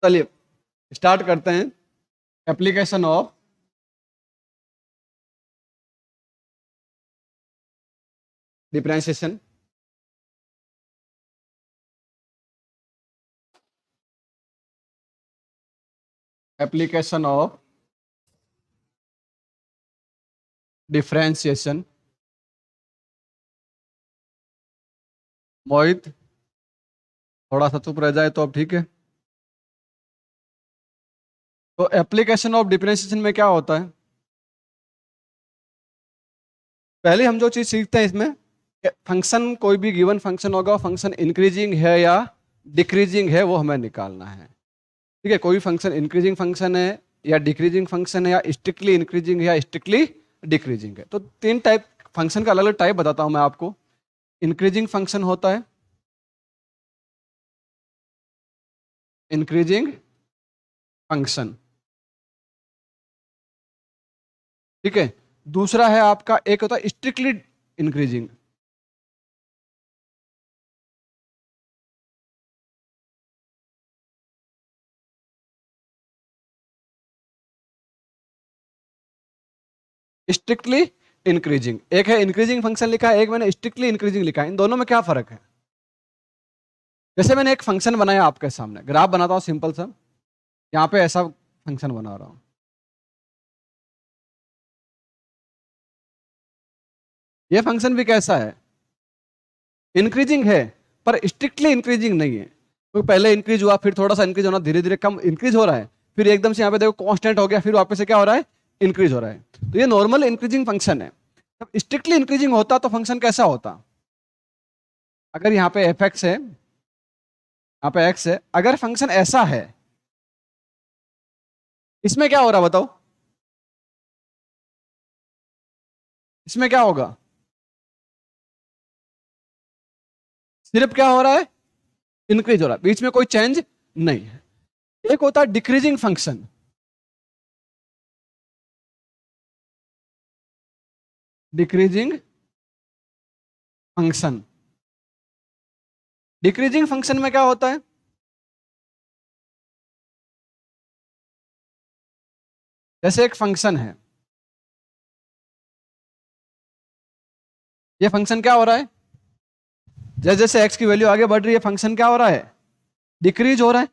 चलिए स्टार्ट करते हैं। Application of differentiation. Application of differentiation. Mohit थोड़ा सा चुप रह जाए तो अब ठीक है। तो एप्लीकेशन ऑफ डिफरेंशिएशन में क्या होता है, पहले हम जो चीज सीखते हैं इसमें, फंक्शन कोई भी गिवन फंक्शन होगा, फंक्शन इंक्रीजिंग है या डिक्रीजिंग है वो हमें निकालना है। ठीक है, कोई फंक्शन इंक्रीजिंग फंक्शन है या डिक्रीजिंग फंक्शन है या स्ट्रिक्टली इंक्रीजिंग है या स्ट्रिक्टली डिक्रीजिंग है। तो तीन टाइप फंक्शन का अलग अलग टाइप बताता हूं मैं आपको। इंक्रीजिंग फंक्शन होता है, इंक्रीजिंग फंक्शन, ठीक है। दूसरा है आपका, एक होता है स्ट्रिक्टली इंक्रीजिंग। स्ट्रिक्टली इंक्रीजिंग, एक है इंक्रीजिंग फंक्शन लिखा है, एक मैंने स्ट्रिक्टली इंक्रीजिंग लिखा है। इन दोनों में क्या फर्क है? जैसे मैंने एक फंक्शन बनाया आपके सामने, ग्राफ बनाता हूं सिंपल सा, यहां पे ऐसा फंक्शन बना रहा हूं। ये फंक्शन भी कैसा है? इंक्रीजिंग है पर स्ट्रिक्टली इंक्रीजिंग नहीं है। तो पहले इंक्रीज हुआ, फिर थोड़ा सा इंक्रीज होना, धीरे धीरे कम इंक्रीज हो रहा है, फिर एकदम से यहाँ पे देखो कांस्टेंट हो गया, फिर वापस से क्या हो रहा है? इंक्रीज हो रहा है। तो ये नॉर्मल इंक्रीजिंग फंक्शन है। जब स्ट्रिक्टली इंक्रीजिंग होता तो फंक्शन कैसा होता? अगर यहाँ पे एफ एक्स है, यहाँ पे एक्स है, अगर फंक्शन ऐसा है, इसमें क्या हो रहा बताओ? इसमें क्या होगा? सिर्फ क्या हो रहा है? इंक्रीज हो रहा है, बीच में कोई चेंज नहीं है। एक होता है decreasing function. Decreasing function, decreasing function में क्या होता है? जैसे एक फंक्शन है, ये फंक्शन क्या हो रहा है? जैसे जैसे एक्स की वैल्यू आगे बढ़ रही है, फंक्शन क्या हो रहा है? डिक्रीज हो रहा है।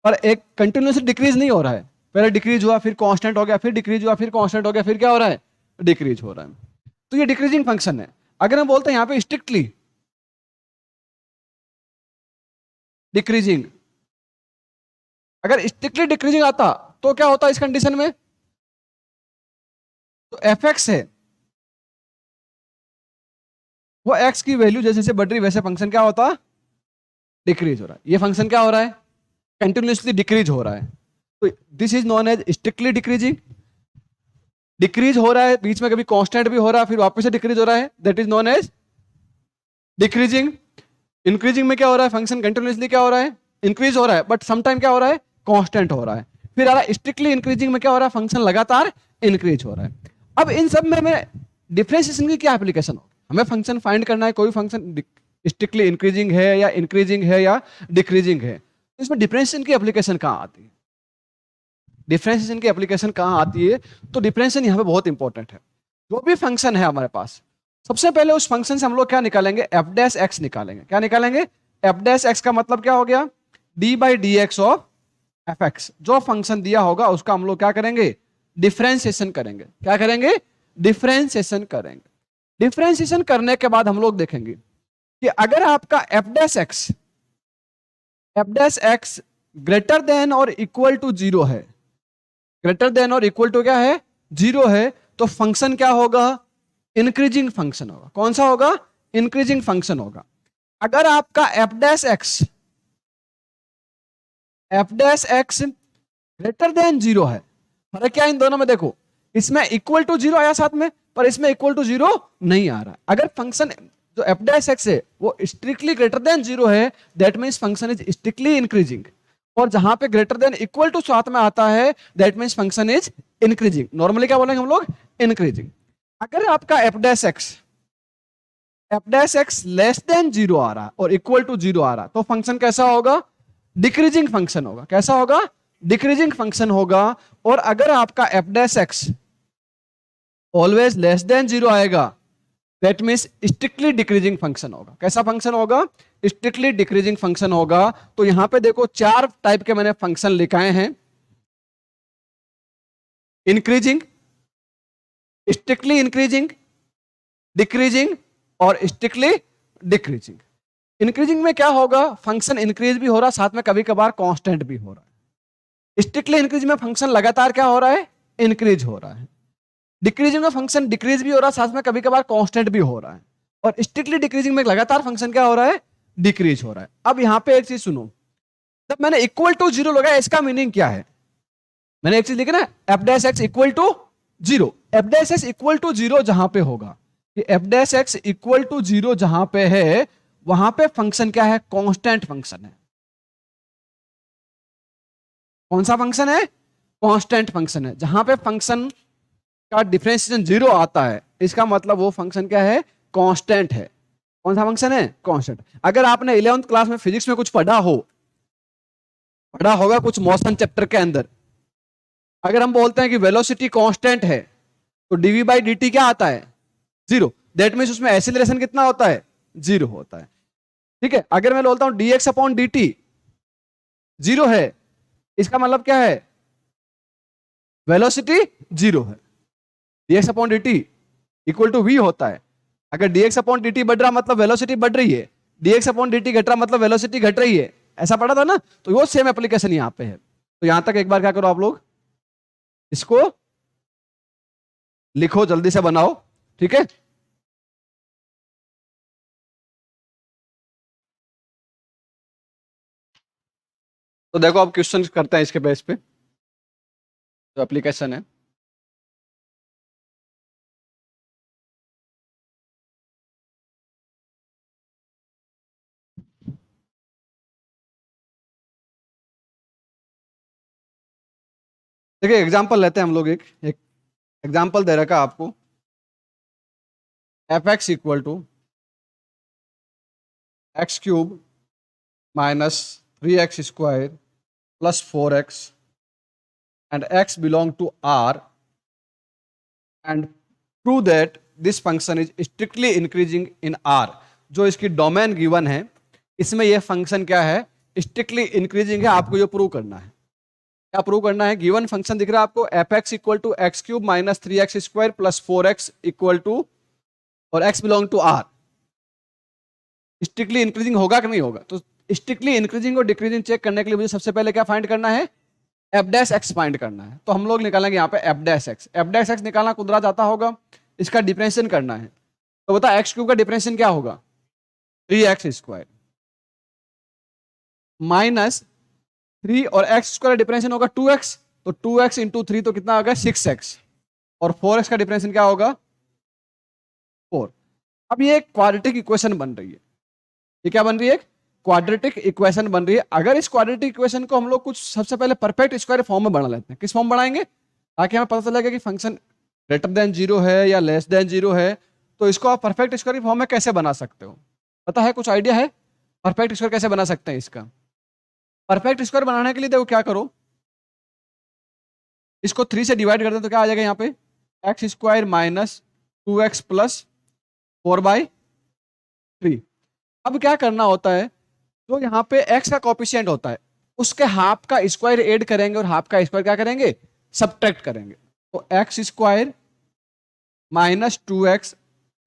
पर एक कंटिन्यूसली डिक्रीज नहीं हो रहा है, पहले डिक्रीज हुआ, फिर कांस्टेंट हो गया, फिर डिक्रीज हुआ, फिर कांस्टेंट हो गया, फिर क्या हो रहा है? डिक्रीज हो रहा है। तो ये डिक्रीजिंग फंक्शन है। अगर हम बोलते हैं यहां पे स्ट्रिक्टली डिक्रीजिंग, अगर स्ट्रिक्टली डिक्रीजिंग आता तो क्या होता इस कंडीशन में? तो एफ एक्स है, वो एक्स की वैल्यू जैसे जैसे बढ़ रही वैसे फंक्शन क्या होता? डिक्रीज हो रहा है। ये फंक्शन क्या हो रहा है? कंटिन्यूसली डिक्रीज हो रहा है। तो this is known as strictly decreasing. Decrease हो रहा है, बीच में कभी कांस्टेंट भी हो रहा है, फिर वापस से डिक्रीज हो रहा है, that is known as decreasing. Increasing में क्या हो रहा है? फंक्शन कंटिन्यूसली क्या हो रहा है? इंक्रीज हो रहा है, बट समटाइम क्या हो रहा है? कांस्टेंट हो रहा है। फिर आ रहा है स्ट्रिक्टली इंक्रीजिंग में क्या हो रहा है? फंक्शन लगातार इंक्रीज हो रहा है। अब इन सब में डिफरेंशिएशन की क्या एप्लीकेशन होगी? हमें फंक्शन फाइंड करना है, कोई फंक्शन स्ट्रिक्टली इंक्रीजिंग है या इंक्रीजिंग है या डिक्रीजिंग है, तो इसमें डिफरेंशिएशन की एप्लीकेशन कहां आती है? डिफरेंशिएशन की एप्लीकेशन कहां आती है? तो डिफरेंशिएशन यहां पे बहुत इंपॉर्टेंट है। जो भी फंक्शन है हमारे पास, सबसे पहले उस फंक्शन से हम लोग क्या निकालेंगे? एफ डैश एक्स निकालेंगे। क्या निकालेंगे? एफ डैश एक्स का मतलब क्या हो गया? D by D x of F x. जो फंक्शन दिया होगा उसका हम लोग क्या करेंगे? डिफरेंशिएशन करेंगे। क्या करेंगे? डिफरेंशिएशन करेंगे। डिफरेंशिएशन करने के बाद हम लोग देखेंगे कि अगर आपका F dash X greater then और इक्वल टू जीरो है, ग्रेटर देन और इक्वल टू क्या है? जीरो है, तो फंक्शन क्या होगा? इंक्रीजिंग फंक्शन होगा। कौन सा होगा? इंक्रीजिंग फंक्शन होगा। अगर आपका F dash X greater than zero है, फर्क क्या है इन दोनों में? देखो, इसमें इक्वल टू जीरो आया साथ में, पर इसमें इक्वल टू जीरो नहीं आ रहा। अगर फंक्शन जो एफ डैश एक्स है वो स्ट्रिक्टली ग्रेटर देन जीरो है, that means function is strictly increasing. और जहां पे ग्रेटर देन इक्वल टू साथ में आता है, that means function is increasing. Normally क्या बोलेंगे हम लोग? इंक्रीजिंग। अगर आपका F dash X less than zero आ रहा और इक्वल टू जीरो आ रहा, तो फंक्शन कैसा होगा? डिक्रीजिंग फंक्शन होगा। कैसा होगा? डिक्रीजिंग फंक्शन होगा। और अगर आपका F dash X always less than zero आएगा, that means strictly decreasing function होगा। कैसा फंक्शन होगा? स्ट्रिक्टली डिक्रीजिंग फंक्शन होगा। तो यहां पे देखो चार टाइप के मैंने फंक्शन लिखाए हैं, इंक्रीजिंग, स्ट्रिक्टली इंक्रीजिंग, डिक्रीजिंग और स्ट्रिक्टली डिक्रीजिंग। इंक्रीजिंग में क्या होगा? फंक्शन इंक्रीज भी हो रहा है, साथ में कभी कभार कांस्टेंट भी हो रहा है। स्ट्रिक्टली इंक्रीज में फंक्शन लगातार क्या हो रहा है? इंक्रीज हो रहा है। डिक्रीजिंग में फंक्शन डिक्रीज भी हो रहा है, साथ में कभी कभार कांस्टेंट भी हो रहा है। और स्ट्रिक्टली डिक्रीजिंग में लगातार फंक्शन क्या हो रहा है? डिक्रीज हो रहा है। अब यहां पे एक चीज सुनो, जब मैंने इक्वल टू जीरो लगाया, इसका मीनिंग क्या है? मैंने एक चीज लिखी ना, F dash X equal to zero. F dash X equal to zero जहां पे होगा, ये F dash X equal to zero जहां पे है, वहां पे फंक्शन क्या है? कांस्टेंट फंक्शन है। कौन सा फंक्शन है? कांस्टेंट फंक्शन है। जहां पे फंक्शन का डिफरेंशिएशन जीरो आता है, इसका मतलब वो फंक्शन क्या है? कांस्टेंट है। कौन सा फंक्शन है? कांस्टेंट। अगर आपने 11th क्लास में फिजिक्स में कुछ पढ़ा होगा कुछ मोशन चैप्टर के अंदर, अगर हम बोलते हैं कि वेलोसिटी कांस्टेंट है, तो डीवी बाई डी टी क्या आता है? जीरो। दैट मीन्स उसमें एक्सीलरेशन कितना होता है? जीरो होता है। ठीक है, अगर मैं बोलता हूं dx upon D T zero है, इसका मतलब क्या है? वेलोसिटी जीरो है। dx upon D T equal to V होता है। अगर dx अपॉन डी टी बढ़ रहा मतलब वेलोसिटी बढ़ रही है, dx अपॉन डी टी घट रहा मतलब वेलोसिटी घट रही है। ऐसा पढ़ा था ना? तो वो सेम एप्लीकेशन यहां पे है। तो यहां तक एक बार क्या करो आप लोग, इसको लिखो, जल्दी से बनाओ। ठीक है, तो देखो अब क्वेश्चन करते हैं इसके बेस पे, जो एप्लीकेशन है। देखिए एग्जांपल लेते हैं हम लोग, एक एग्जांपल दे रखा आपको, F X equal to X cube minus 3x² plus 4x and x belong to R and prove that this function is strictly increasing in R। जो इसकी डोमेन गिवन है, इसमें यह फंक्शन क्या है? स्ट्रिक्टली इंक्रीजिंग है। आपको ये प्रूव करना है। क्या प्रूव करना है? गिवन फंक्शन दिख रहा है आपको, F X equal to X cube minus 3x² plus 4x equal to, और x belong to R। Strictly increasing होगा कि नहीं होगा? तो स्ट्रिक्टली इंक्रीजिंग और डिक्रीजिंग चेक करने के लिए मुझे सबसे पहले क्या फाइंड करना है? एफ डैश एक्स फाइंड करना है। तो हम लोग निकालेंगे यहाँ पे F dash X. F dash x निकालना कुदरा जाता होगा, इसका डिफरेंशिएशन करना है। तो बता एक्स क्यूब का डिफरेंशिएशन क्या होगा? 3x² माइनस 3 और एक्स स्क्वायर डिफरेंशिएशन होगा 2x, तो 2x इंटू 3 तो कितना होगा? 6x। और 4x का डिफरेंशिएशन क्या होगा? 4। अब ये एक क्वाड्रेटिक इक्वेशन बन रही है। ये क्या बन रही है? क्वाड्रेटिक इक्वेशन बन रही है। अगर इस क्वाड्रेटिक इक्वेशन को हम लोग कुछ सबसे पहले परफेक्ट स्क्वायर फॉर्म में बना लेते हैं। किस फॉर्म बनाएंगे? ताकि हमें पता चलेगा कि फंक्शन ग्रेटर देन जीरो है या लेस देन जीरो है। तो इसको आप परफेक्ट स्क्वायर फॉर्म में कैसे बना सकते हो? पता है? कुछ आइडिया है परफेक्ट स्क्वायर कैसे बना सकते हैं इसका? परफेक्ट स्क्वायर बनाने के लिए देखो क्या करो, इसको 3 से डिवाइड कर दें तो क्या आ जाएगा यहाँ पे? x² minus 2x plus 4/3। अब क्या करना होता है, जो यहाँ पे x का कॉफिशिएंट होता है उसके हाफ का स्क्वायर ऐड करेंगे और हाफ का स्क्वायर क्या करेंगे? सब्ट्रैक्ट करेंगे। तो x² माइनस 2x,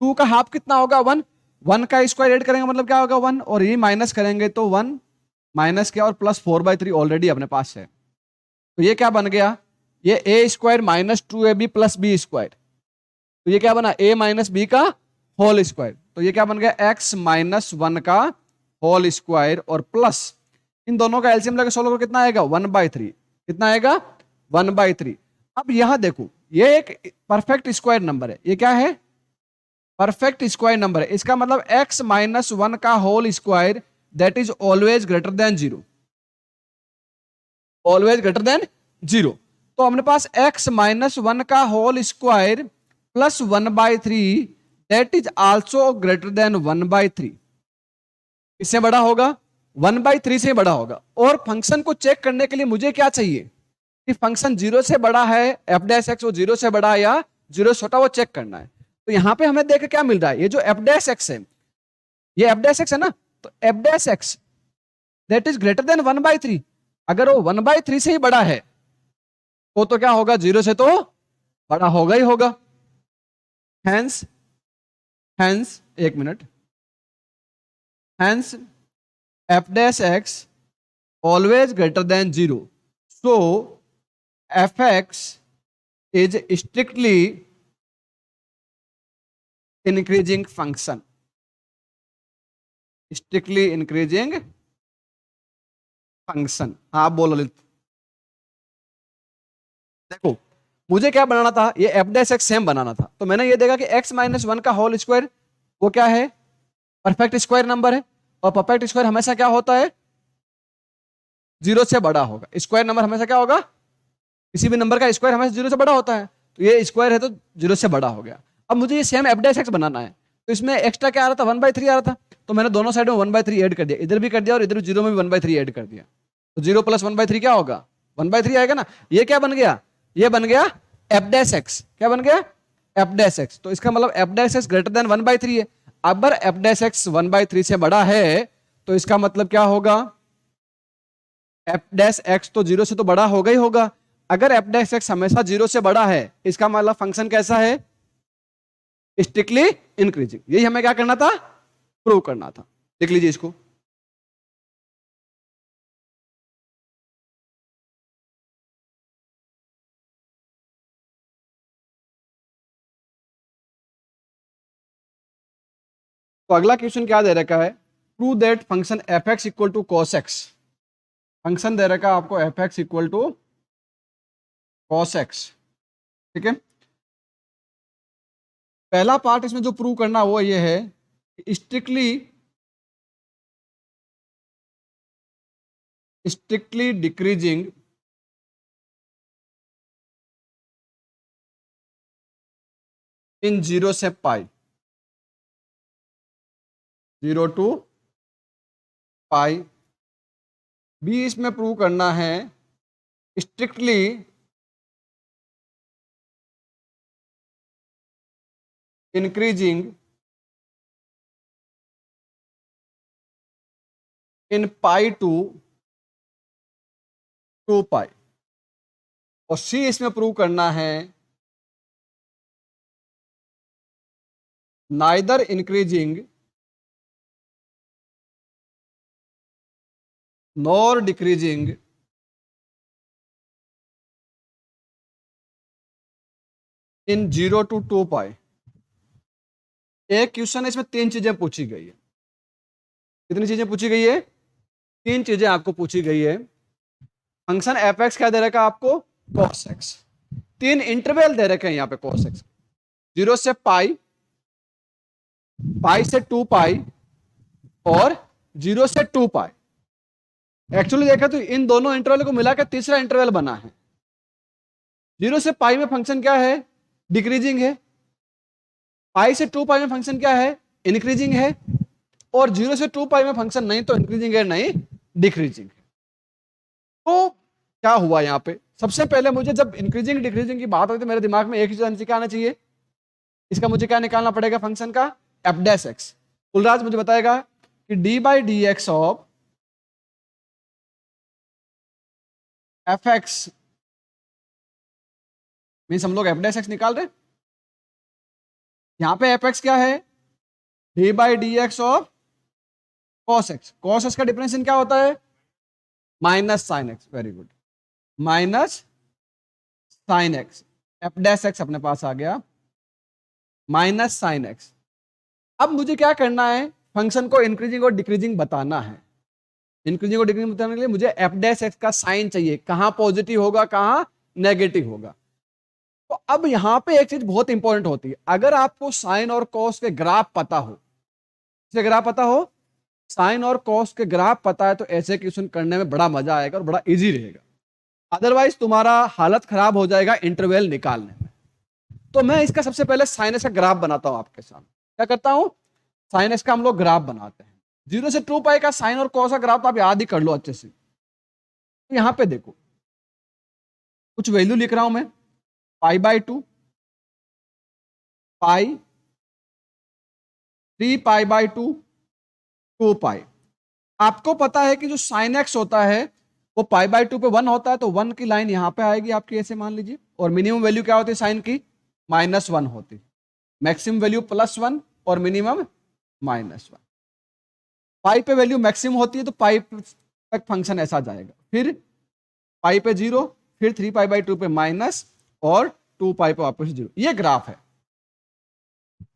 2 का हाफ कितना होगा? 1। 1 का स्क्वायर ऐड करेंगे मतलब क्या होगा? 1। और ये माइनस करेंगे तो 1 माइनस क्या, और प्लस 4/3 ऑलरेडी अपने पास है। तो ये क्या बन गया? ये a² minus 2ab plus b²। तो ये क्या बना? a माइनस बी का होल स्क्वायर। तो ये क्या बन गया? x माइनस 1 का होल स्क्वायर और प्लस इन दोनों का एलसीएम लेकर सोल्व करो, कितना आएगा? 1/3। कितना आएगा? 1/3। अब यहां देखो, ये एक परफेक्ट स्क्वायर नंबर है। ये क्या है? परफेक्ट स्क्वायर नंबर है। इसका मतलब x माइनस 1 का whole square that is always greater than zero. Always greater than zero. तो हमने पास x माइनस 1 का whole square plus 1/3 that is also greater than 1/3। इससे बड़ा होगा? 1/3 से बड़ा होगा। और फंक्शन को चेक करने के लिए मुझे क्या चाहिए कि फंक्शन 0 से बड़ा है, एफ डैश एक्स वो 0 से बड़ा है या 0 से छोटा, वो चेक करना है। तो यहां पे हमें देख क्या मिल रहा है, ये जो एफ डैश एक्स है, ये एफ डैश एक्स है ना, तो F dash x that is greater than 1/3। अगर वो 1/3 से ही बड़ा है तो क्या होगा, 0 से तो बड़ा होगा ही होगा। हैंस हैंस एक मिनट, hence F dash X always greater than 0. So fx is strictly increasing function. Strictly increasing function. आप बोलो ललित। देखो मुझे क्या बनाना था, ये एफ डैश एक्स सेम बनाना था, तो मैंने ये देखा कि x माइनस 1 का होल स्क्वायर वो क्या है, परफेक्ट स्क्वायर नंबर है, और परफेक्ट स्क्वायर हमेशा क्या होता है, 0 से बड़ा होगा। स्क्वायर नंबर हमेशा क्या होगा, किसी भी नंबर का स्क्वायर हमेशा 0 से बड़ा होता है, तो ये स्क्वायर है तो 0 से बड़ा हो गया। अब मुझे ये सेम एफ डैश एक्स बनाना है, तो इसमें एक्स्ट्रा क्या आ रहा था, 1/3 आ रहा था, तो मैंने दोनों साइड में 1/3 ऐड कर दिया, इधर भी कर दिया और इधर 0 में भी 1/3 ऐड कर दिया, तो 0 + 1/3 क्या होगा, 1/3 आएगा ना। ये क्या बन गया, ये बन गया एफ डैश एक्स। क्या बन गया, एफ डैश एक्स। तो इसका मतलब F dash X greater than 1/3 है। अगर एफ डैश एक्स 1/3 से बड़ा है तो इसका मतलब क्या होगा, एफ डैश एक्स तो 0 से तो बड़ा होगा ही होगा। अगर एफ डैश एक्स हमेशा 0 से बड़ा है, इसका मतलब फंक्शन कैसा है, स्ट्रिक्टली इंक्रीजिंग। यही हमें क्या करना था, प्रूव करना था। देख लीजिए इसको, तो अगला क्वेश्चन क्या दे रखा है, prove that function F X equal to cos X. Function दे रखा है आपको F X equal to cos X, ठीक है। पहला पार्ट इसमें जो प्रूव करना वो ये है, स्ट्रिक्टली डिक्रीजिंग इन 0 से पाई, 0 to पाई। बी इसमें प्रूव करना है strictly increasing in pi to 2 pi. और सी इसमें प्रूव करना है neither increasing nor decreasing in 0 to 2 pi. एक क्वेश्चन है इसमें 3 चीजें पूछी गई है। कितनी चीजें पूछी गई है, 3 चीजें आपको पूछी गई है। फंक्शन एफ एक्स क्या दे रखा है आपको, कॉस एक्स। 3 इंटरवल दे रखे हैं यहाँ पे कॉस एक्स, 0 से पाई, पाई से 2 पाई और 0 से 2 पाई। एक्चुअली देखा तो इन दोनों इंटरवल को मिलाकर तीसरा इंटरवल बना है। 0 से पाई में फंक्शन क्या है, डिक्रीजिंग है। पाई से 2 पाई में फंक्शन क्या है, इंक्रीजिंग है। और 0 से 2 पाई में फंक्शन नहीं तो इंक्रीजिंग है नहीं डिक्रीजिंग है। तो क्या हुआ यहाँ पे, सबसे पहले मुझे जब इंक्रीजिंग डिक्रीजिंग की बात होती है मेरे दिमाग में एक ही चीज क्या आना चाहिए, इसका मुझे क्या निकालना पड़ेगा, फंक्शन का एफ डैश एक्स। कुलराज मुझे बताएगा कि d/dx of F x means हम लोग एफ डैश एक्स निकाल रहे। यहां पे एफ एक्स क्या है, d/dx of cos x. Cos x का डिफरेंशिएशन क्या होता है, minus sine x. Very good, minus sine x. F dash x अपने पास आ गया माइनस साइन एक्स। अब मुझे क्या करना है, फंक्शन को इंक्रीजिंग और डिक्रीजिंग बताना है। इंक्रीजिंग और डिक्रीजिंग बताने के लिए मुझे एफ डैश एक्स का साइन चाहिए, कहां पॉजिटिव होगा कहां नेगेटिव होगा। तो अब यहां पे एक चीज बहुत इंपॉर्टेंट होती है, अगर आपको साइन और कॉस के ग्राफ पता हो, ग्राफ पता हो, साइन और कॉस के ग्राफ पता है, तो ऐसे क्वेश्चन करने में बड़ा मजा आएगा और बड़ा इजी रहेगा। अदरवाइज तुम्हारा हालत खराब हो जाएगा इंटरवल निकालने में। तो मैं इसका सबसे पहले साइन एक्स का ग्राफ बनाता हूं आपके सामने। क्या करता हूं, साइन एक्स का हम लोग ग्राफ बनाते हैं। 0 से 2 पाई का साइन और कॉस का ग्राफ तो आप याद ही कर लो अच्छे से। तो यहां पे देखो कुछ वैल्यू लिख रहा हूं मैं, π/2, पाई, 3π/2, 2 पाई। आपको पता है कि जो साइन एक्स होता है वो π/2 पे 1 होता है, तो 1 की लाइन यहां पे आएगी आपकी, ऐसे मान लीजिए। और मिनिमम वैल्यू क्या होती है साइन की? -1 होती। मैक्सिमम वैल्यू +1 और मिनिमम -1। पाई पे वैल्यू मैक्सिमम होती है तो पाई तक फंक्शन ऐसा जाएगा, फिर पाई पे 0, फिर 3π/2 पे माइनस, और 2 पाई पे वापस 0। ये ग्राफ है।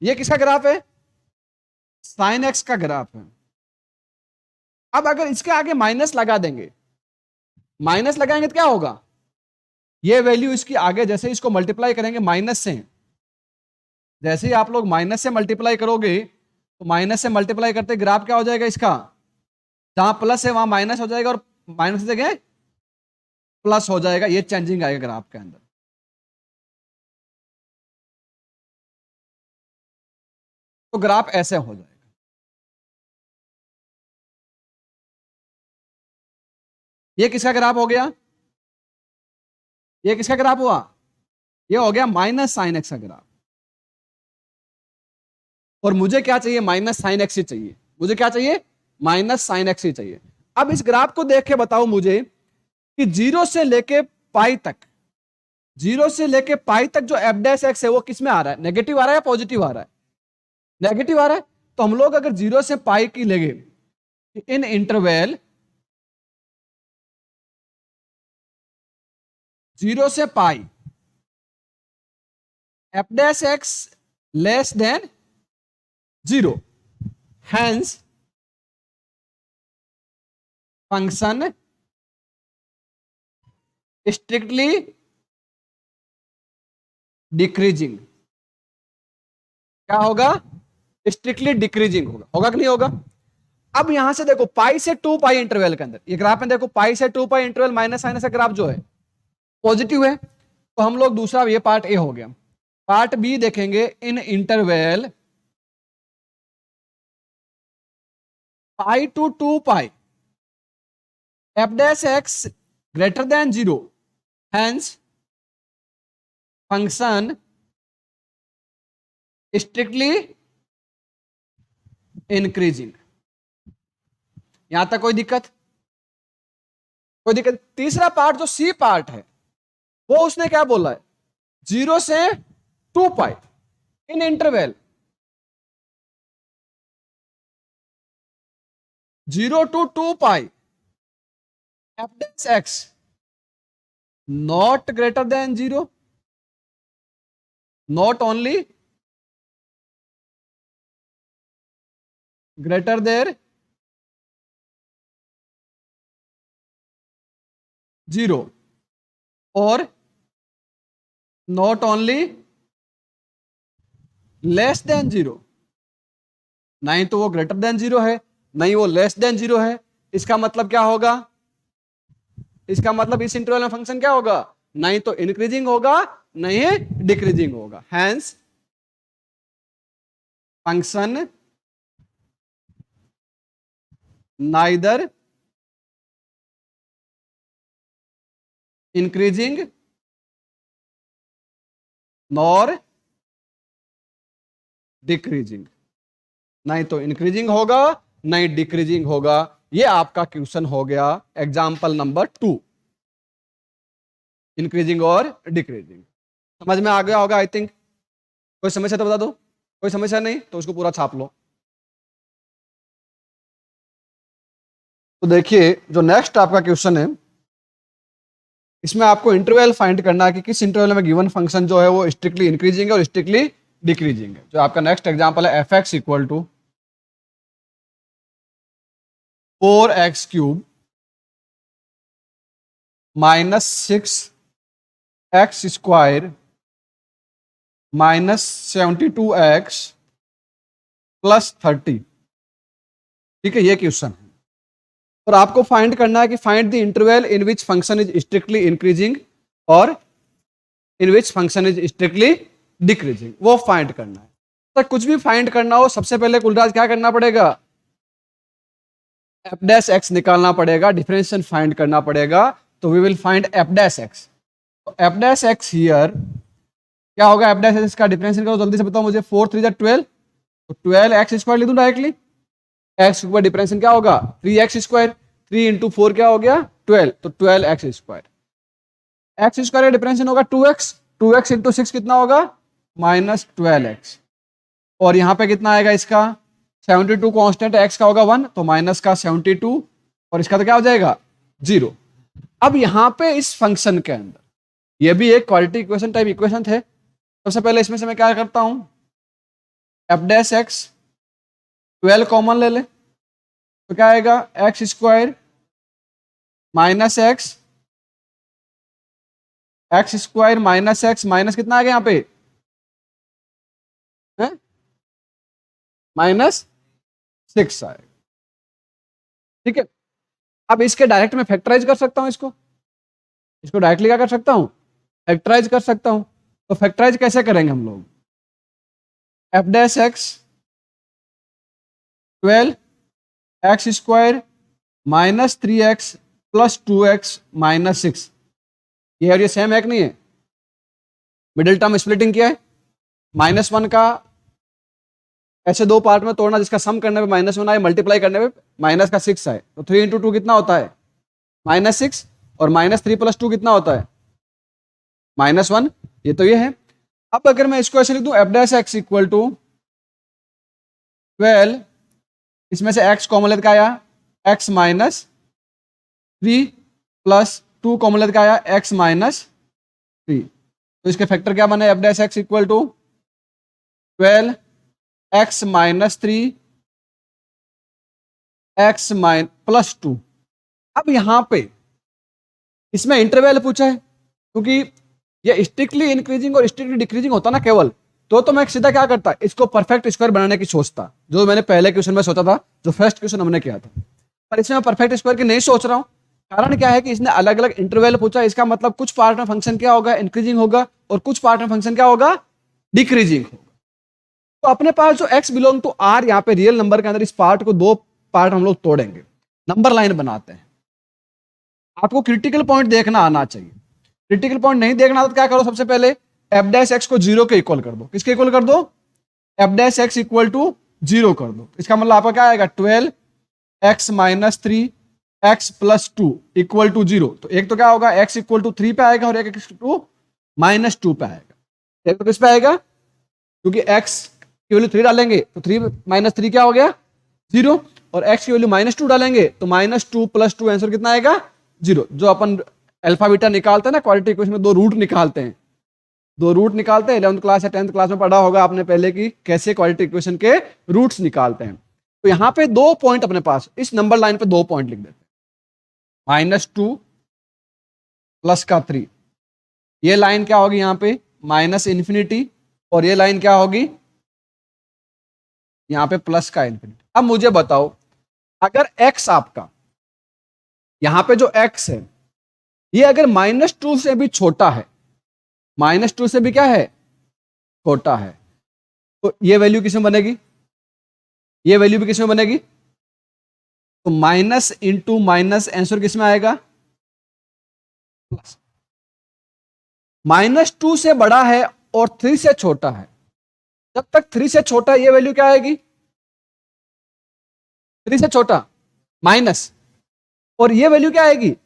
ये किसका ग्राफ है? साइन एक्स का ग्राफ है। अब अगर इसके आगे माइनस लगा देंगे, माइनस लगाएंगे तो क्या होगा? ये वैल्यू इसकी आगे जैसे इसको मल्टीप्लाई करेंगे माइनस से, जैसे ही आप लोग माइनस से मल्टीप्लाई करोगे तो माइनस से मल्टीप्लाई करते ग्राफ क्या हो जाएगा इसका? जहां प्लस है वहां माइनस हो जाएगा, और माइनस की जगह प्लस हो जाएगा। ये चेंजिंग आएगा ग्राफ के अंदर। तो ग्राफ ऐसे हो जाएगा। ये किसका ग्राफ हो गया? ये किसका ग्राफ हुआ? ये हो गया माइनस साइन एक्स का ग्राफ। और मुझे क्या चाहिए? माइनस साइन एक्स ही चाहिए। मुझे क्या चाहिए? माइनस साइन एक्स ही चाहिए। अब इस ग्राफ को देख के बताओ मुझे कि 0 से लेके पाई तक, 0 से लेके पाई तक जो एफ डैश एक्स है वो किस में आ रहा है? नेगेटिव आ रहा है या पॉजिटिव आ रहा है? नेगेटिव आ रहा है। तो हम लोग अगर 0 से पाई की लेंगे, इन इंटरवल 0 से pi F dash X less than 0, hence function strictly decreasing. क्या होगा? स्ट्रिक्टली डिक्रीजिंग होगा। होगा कि नहीं होगा? अब यहां से देखो पाई से 2 पाई इंटरवल के अंदर, ये ग्राफ में देखो पाई से 2 पाई इंटरवल माइनस साइन का ग्राफ जो है पॉजिटिव है। तो हम लोग दूसरा, ये पार्ट ए हो गया। पार्ट बी देखेंगे, in interval pi to 2 pi F dash X greater than 0, hence function strictly increasing. यहां तक कोई दिक्कत? कोई दिक्कत? तीसरा पार्ट जो सी पार्ट है वो उसने क्या बोला है? 0 से 2 pi in interval 0 to 2 pi F dash X not greater than 0, not only greater than 0, और नॉट ओनली लेस देन 0। नहीं तो वो ग्रेटर देन 0 है, नहीं वो लेस देन 0 है। इसका मतलब क्या होगा? इसका मतलब इस इंटरवल में फंक्शन क्या होगा? नहीं तो इंक्रीजिंग होगा, नहीं डिक्रीजिंग होगा। Hence function neither increasing nor decreasing. नहीं तो इंक्रीजिंग होगा, नहीं डिक्रीजिंग होगा। ये आपका क्वेश्चन हो गया एग्जाम्पल नंबर 2, इंक्रीजिंग और डिक्रीजिंग। समझ में आ गया होगा आई थिंक। कोई समस्या तो बता दो। कोई समस्या नहीं तो उसको पूरा छाप लो। तो देखिए जो नेक्स्ट आपका क्वेश्चन है, इसमें आपको इंटरवल फाइंड करना है कि किस इंटरवल में गिवन फंक्शन जो है वो स्ट्रिक्टली इंक्रीजिंग है और स्ट्रिक्टली डिक्रीजिंग है। जो आपका नेक्स्ट एग्जांपल है F X equal to 4x³ -6x² -72x +30। ठीक है, ये क्वेश्चन है। और आपको फाइंड करना है कि find the interval in which function is strictly increasing और in which function is strictly decreasing, वो फाइंड करना है। तो कुछ भी फाइंड करना हो सबसे पहले कुलराज क्या करना पड़ेगा? एफ डैश एक्स निकालना पड़ेगा, डिफरेंशिएशन फाइंड करना पड़ेगा, तो we will find F dash X. F dash X here क्या होगा, एफ डैश एक्स का डिफरेंशिएशन करो, जल्दी से बताओ मुझे। 4 3 जा 12, तो 12 एक्स स्क्वायर लिख दूं डायरेक्टली। एक्स के ऊपर डिफरेंशिएशन क्या होगा, 3 एक्स स्क्वायर, 3 इंटू 4 क्या हो गया 12, तो 12 एक्स स्क्वायर। एक्स स्क्वायर का डिफरेंशिएशन होगा 2x, 2x इंटू 6 कितना होगा -12x। और यहां पे कितना आएगा इसका 72 कांस्टेंट, एक्स का होगा 1, तो माइनस का 72, और इसका तो क्या हो जाएगा 0। अब यहां पे इस फंक्शन के अंदर ये भी एक क्वालिटी इक्वेशन टाइप इक्वेशन थे। सबसे पहले इसमें से मैं क्या करता हूं, एफ डैश एक्स 12 कॉमन ले ले, तो क्या आएगा x square minus x, x square minus x, minus कितना आ गया यहाँ पे -6 आएगा। ठीक है, अब इसके डायरेक्ट में फैक्टराइज कर सकता हूं, इसको डायरेक्टली क्या कर सकता हूं, फैक्टराइज कर सकता हूं। तो फैक्टराइज कैसे करेंगे हम लोग, F dash x 12 x square -3x plus 2x -6, ये और ये सेम है कि नहीं है, मिडिल टर्म स्प्लिटिंग किया है, -1 का ऐसे दो पार्ट में तोड़ना जिसका सम करने पे -1 आए, मल्टीप्लाई करने पे माइनस का 6 आए, तो 3 इंटू 2 कितना होता है -6, और -3 प्लस 2 कितना होता है -1, ये तो ये है। अब अगर मैं इसको ऐसे लिख दूं, F dash X equal to 12, इसमें से x कॉमन लेकर आया x -3 प्लस 2 कॉमन लेकर आया x -3, तो इसके फैक्टर क्या बने, F dash X equal to 12 x -3 x plus 2। अब यहां पे इसमें इंटरवल पूछा है, क्योंकि ये स्ट्रिक्टली इंक्रीजिंग और स्ट्रिक्टली डिक्रीजिंग होता ना केवल, तो मैं सीधा क्या करता, इसको परफेक्ट स्क्वायर बनाने की सोचता, जो मैंने पहले क्वेश्चन में सोचा था, जो फर्स्ट क्वेश्चन हमने किया था। पर इसमें मैं परफेक्ट स्क्वायर की नहीं सोच रहा हूं, कारण क्या है कि इसने अलग अलग इंटरवल पूछा, इसका मतलब कुछ पार्ट में फंक्शन क्या होगा इंक्रीजिंग होगा, और कुछ पार्ट में फंक्शन क्या होगा डिक्रीजिंग होगा। तो अपने पास जो x बिलोंग टू r, यहाँ पे रियल नंबर के अंदर इस पार्ट को दो पार्ट हम लोग तोड़ेंगे, नंबर लाइन बनाते हैं। आपको क्रिटिकल पॉइंट देखना आना चाहिए, क्रिटिकल पॉइंट नहीं देखना तो क्या करो, सबसे पहले एफ डैश एक्स को 0 के इक्वल कर दो, किसके इक्वल कर दो, F dash X equal to 0 कर दो। इसका मतलब आपका क्या आएगा 12 x -3 x plus 2 equal to 0। तो एक तो क्या होगा x इक्वल टू 3 पे आएगा, और एक टू -2 पे आएगा। एक तो किस पे आएगा, क्योंकि x की वैल्यू 3 डालेंगे तो 3 -3 क्या हो गया 0, और x की वैल्यू -2 डालेंगे तो -2 प्लस 2 आंसर कितना आएगा 0। जो अपन अल्फा बीटा निकालते हैं ना क्वाड्रेटिक इक्वेशन में, दो रूट निकालते हैं, 11th क्लास या 10th क्लास में पढ़ा होगा आपने पहले की कैसे क्वाड्रेटिक इक्वेशन के रूट्स निकालते हैं। तो यहां पे दो पॉइंट अपने पास, इस नंबर लाइन पे दो पॉइंट लिख देते हैं, -2 प्लस का 3, ये लाइन क्या होगी यहां पे -∞, और ये लाइन क्या होगी यहां पे प्लस का ∞। अब मुझे बताओ, अगर x आपका यहां पे जो x है ये अगर -2 से भी छोटा है, -2 से भी क्या है छोटा है, तो ये वैल्यू किसमें बनेगी, ये वैल्यू भी किसमें बनेगी, तो माइनस इंटू माइनस आंसर किसमें आएगा प्लस। -2 से बड़ा है और 3 से छोटा है, जब तक 3 से छोटा है ये वैल्यू क्या आएगी 3 से छोटा माइनस, और ये वैल्यू क्या आएगी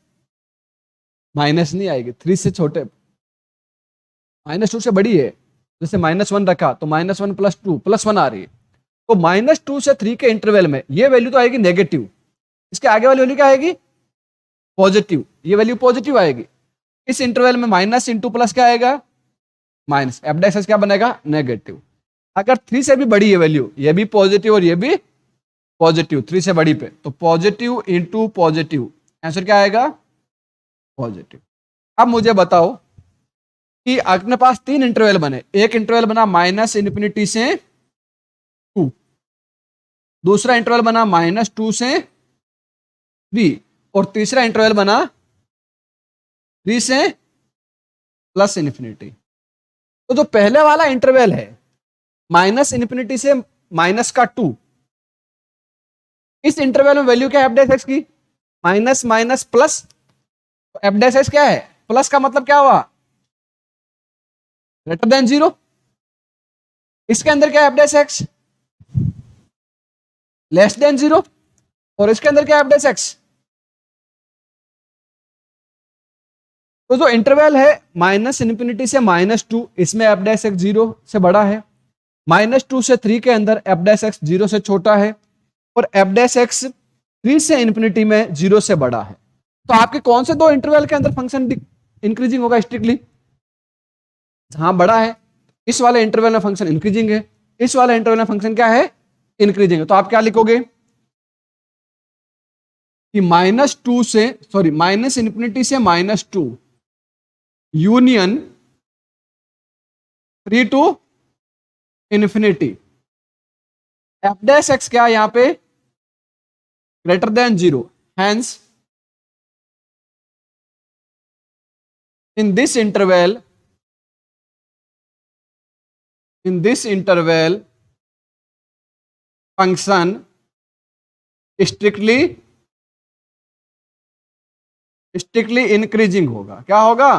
माइनस नहीं आएगी, 3 से छोटे, -2 से बड़ी है, जैसे -1 रखा तो -1 प्लस 2 +1 आ रही है, तो -2 से 3 के इंटरवल में ये वैल्यू तो आएगी नेगेटिव, इसके आगे वाली वैल्यू क्या आएगी पॉजिटिव, ये वैल्यू पॉजिटिव आएगी। इस इंटरवल में माइनस इंटू प्लस क्या आएगा माइनस, एफ डैश एक्स क्या बनेगा नेगेटिव। अगर 3 से भी बड़ी है वैल्यू, ये भी पॉजिटिव और ये भी पॉजिटिव, 3 से बड़ी पे, तो पॉजिटिव इंटू पॉजिटिव आंसर क्या आएगा पॉजिटिव। अब मुझे बताओ कि अपने पास 3 इंटरवल बने, एक इंटरवल बना -∞ से 2, दूसरा इंटरवल बना -2 से 3, और तीसरा इंटरवल बना 3 से +∞। तो जो पहले वाला इंटरवल है -∞ से -2, इस इंटरवल में वैल्यू क्या है एफ डैश एक्स की, minus minus plus, F dash X क्या है, प्लस का मतलब क्या हुआ, ग्रेटर देन जीरो। इसके अंदर क्या है F dash X, less than zero, और इसके अंदर क्या है एफ डैश एक्स। तो जो इंटरवल है माइनस इन्फिनिटी से माइनस टू, इसमें एफ डैश एक्स जीरो से बड़ा है, माइनस टू से थ्री के अंदर एफ डैश एक्स जीरो से छोटा है, और एफ डैश एक्स थ्री से इन्फिनिटी में जीरो से बड़ा है। तो आपके कौन से दो इंटरवल के अंदर फंक्शन इंक्रीजिंग होगा स्ट्रिक्टली, जहां बड़ा है इस वाले इंटरवल में फंक्शन इंक्रीजिंग है, इस वाले इंटरवल में फंक्शन क्या है, इंक्रीजिंग है। तो आप क्या लिखोगे कि माइनस टू से, सॉरी माइनस इन्फिनिटी से minus two union three to infinity, F dash X क्या है यहां पे, greater than zero, hence in this interval function strictly increasing होगा। क्या होगा,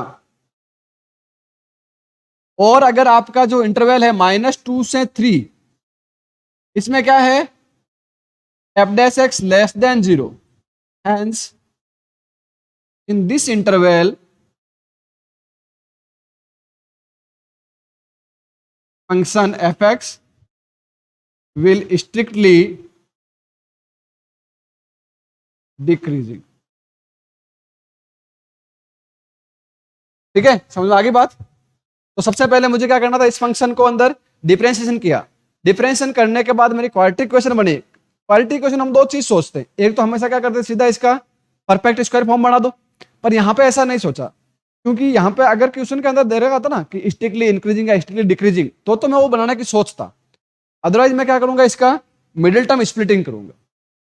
और अगर आपका जो इंटरवल है माइनस टू से थ्री, इसमें क्या है F dash X less than zero, hence in this interval function fx will strictly decreasing। ठीक है, समझ में आ गई बात। तो सबसे पहले मुझे क्या करना था, इस फंक्शन को अंदर डिफरेंशिएशन किया, डिफरेंशिएशन करने के बाद मेरी क्वाड्रेटिक इक्वेशन बनी। क्वाड्रेटिक इक्वेशन हम दो चीज सोचते हैं, एक तो हमेशा क्या करते हैं सीधा इसका परफेक्ट स्क्वायर फॉर्म बना दो, पर यहां पे ऐसा नहीं सोचा, क्योंकि यहां पे अगर क्वेश्चन के अंदर दे रखा था ना कि स्ट्रिक्टली इंक्रीजिंग या स्ट्रिक्टली डिक्रीजिंग, तो मैं वो बनाने की सोचता। अदरवाइज मैं क्या करूंगा, इसका मिडिल टर्म स्प्लिटिंग करूंगा।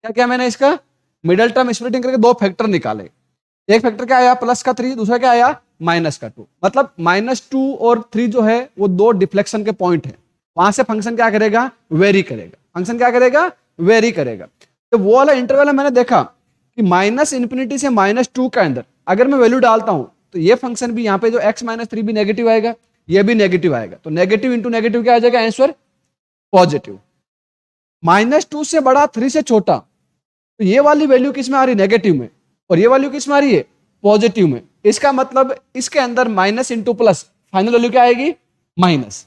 क्या क्या मैंने इसका मिडिल टर्म स्प्लिटिंग करके दो फैक्टर निकाले, एक फैक्टर क्या आया प्लस का थ्री, दूसरा क्या आया माइनस का टू। मतलब माइनस टू और थ्री जो है वो दो डिफ्लेक्शन के पॉइंट है, वहां से फंक्शन क्या करेगा, वेरी करेगा। फंक्शन क्या करेगा, वेरी करेगा। तो वो वाला इंटरवल मैंने देखा कि माइनस इन्फिनिटी से माइनस टू के अंदर अगर मैं वैल्यू डालता हूं तो ये फंक्शन भी यहाँ पे जो x माइनस थ्री भी नेगेटिव आएगा, ये भी नेगेटिव आएगा। तो नेगेटिव इंटू नेगेटिव क्या आ जाएगा आंसर, पॉजिटिव। माइनस टू से बड़ा थ्री से छोटा, तो ये वाली वैल्यू किस में आ रही, नेगेटिव में, और ये वैल्यू किस में आ रही है, पॉजिटिव में। इसका मतलब इसके अंदर minus into plus, final value क्या आएगी, माइनस।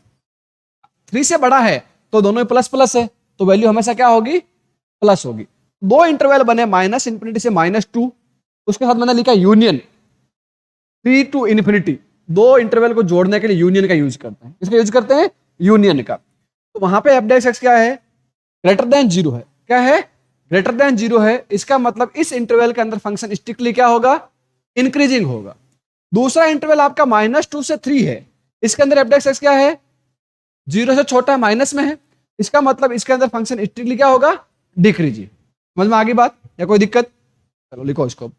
थ्री से बड़ा है तो दोनों में प्लस प्लस है, तो वैल्यू हमेशा क्या होगी, प्लस होगी। दो इंटरवल बने माइनस इंफिनिटी से माइनस टू, उसके साथ मैंने लिखा यूनियन थ्री टू इन्फिनिटी। दो इंटरवल को जोड़ने के लिए यूनियन का यूज करते हैं, इसका यूज करते हैं यूनियन का। तो वहां पे एफ डैश एक्स क्या है, ग्रेटर देन जीरो है। क्या है, ग्रेटर देन जीरो है। इसका मतलब इस इंटरवल के अंदर फंक्शन स्ट्रिक्टली क्या होगा, इंक्रीजिंग होगा। दूसरा इंटरवल आपका माइनस टू से थ्री है, इसके अंदर एफ डैश एक्स क्या है, जीरो से छोटा है, माइनस में है। इसका मतलब इसके अंदर फंक्शन स्ट्रिक्टली क्या होगा, डिक्रीजिंग। समझ में आ गई बात या कोई दिक्कत, चलो लिखो इसको।